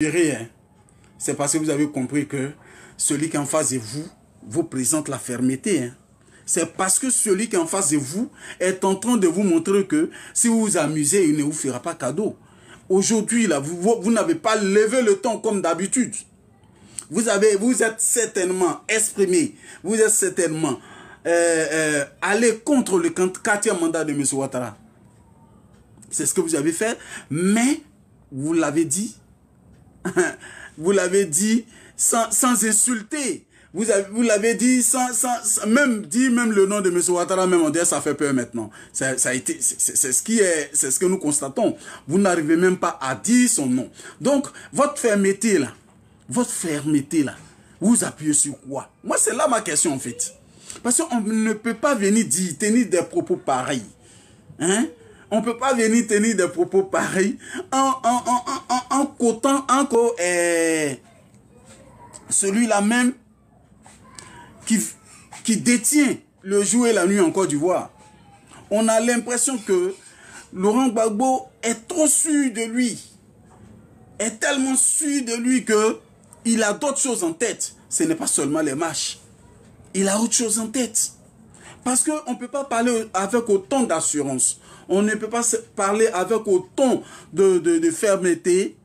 Hein. C'est parce que vous avez compris que celui qui est en face de vous vous présente la fermeté. Hein. C'est parce que celui qui est en face de vous est en train de vous montrer que si vous vous amusez, il ne vous fera pas cadeau. Aujourd'hui, là, vous n'avez pas levé le ton comme d'habitude. Vous êtes certainement exprimé, vous êtes certainement allé contre le 4e mandat de M. Ouattara. C'est ce que vous avez fait, mais vous l'avez dit. Vous l'avez dit sans insulter. Vous l'avez dit sans même le nom de M. Ouattara, même on dirait ça fait peur maintenant. C'est ce que nous constatons. Vous n'arrivez même pas à dire son nom. Donc, votre fermeté là, vous appuyez sur quoi? Moi, c'est là ma question en fait. Parce qu'on ne peut pas venir tenir des propos pareils. Hein? On ne peut pas venir tenir des propos pareils en cotant encore celui-là même qui détient le jour et la nuit en Côte d'Ivoire. On a l'impression que Laurent Gbagbo est trop sûr de lui. Est tellement sûr de lui qu'il a d'autres choses en tête. Ce n'est pas seulement les marches. Il a autre chose en tête. Parce qu'on ne peut pas parler avec autant d'assurance. On ne peut pas parler avec autant de fermeté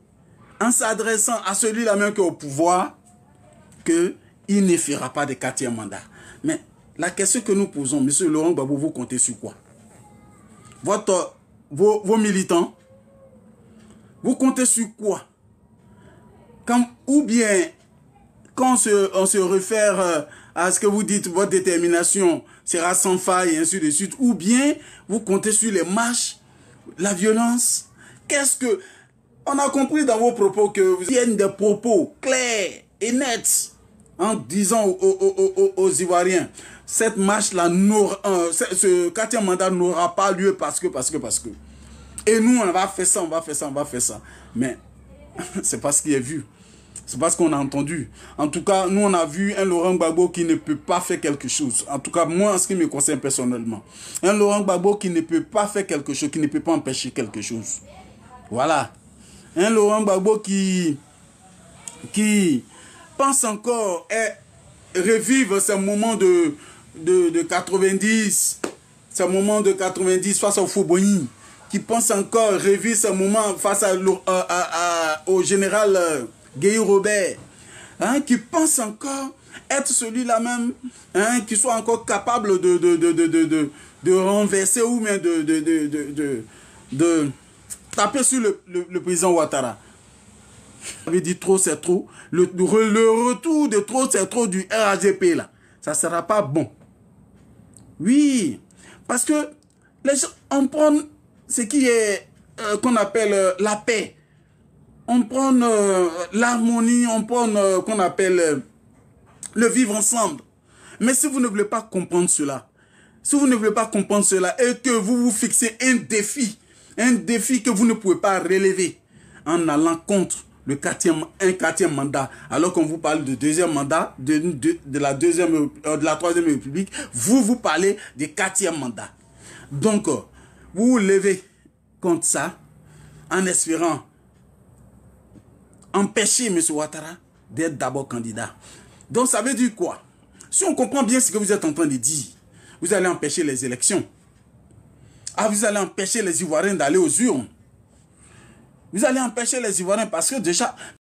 en s'adressant à celui-là même qui est au pouvoir qu'il ne fera pas de 4e mandat. Mais la question que nous posons, M. Laurent Gbagbo, vous comptez sur quoi? Vos militants, vous comptez sur quoi? Ou bien, quand on se réfère à ce que vous dites, votre détermination sera sans faille et ainsi de suite, ou bien vous comptez sur les marches, la violence. Qu'est-ce que... On a compris dans vos propos que vous avez des propos clairs et nets en disant aux Ivoiriens, cette marche-là, ce 4e mandat n'aura pas lieu parce que. Et nous, on va faire ça. Mais c'est pas ce qui est vu. C'est parce qu'on a entendu. En tout cas, nous, on a vu un Laurent Gbagbo qui ne peut pas faire quelque chose. En tout cas, moi, en ce qui me concerne personnellement. Un Laurent Gbagbo qui ne peut pas faire quelque chose, qui ne peut pas empêcher quelque chose. Voilà. Un Laurent Gbagbo qui pense encore revivre ces moments de 90, ces moments de 90 face au Foubouni, qui pense encore revivre ces moments face au général Guéhi Robert, hein, qui pense encore être celui-là même, hein, qui soit encore capable de renverser ou même de taper sur le président Ouattara. Vous avez dit trop c'est trop. Le retour de trop c'est trop du RAGP là, ça ne sera pas bon. Oui, parce que les gens, on prend ce qui est qu'on appelle la paix. On prend l'harmonie, on prend qu'on appelle le vivre ensemble. Mais si vous ne voulez pas comprendre cela, et que vous vous fixez un défi que vous ne pouvez pas relever en allant contre un 4e mandat, alors qu'on vous parle de 2e mandat, de la 3e République, vous parlez de 4e mandat. Donc, vous vous levez contre ça en espérant empêcher M. Ouattara d'être d'abord candidat. Donc ça veut dire quoi? Si on comprend bien ce que vous êtes en train de dire, vous allez empêcher les élections. Vous allez empêcher les Ivoiriens d'aller aux urnes. Vous allez empêcher les Ivoiriens parce que déjà,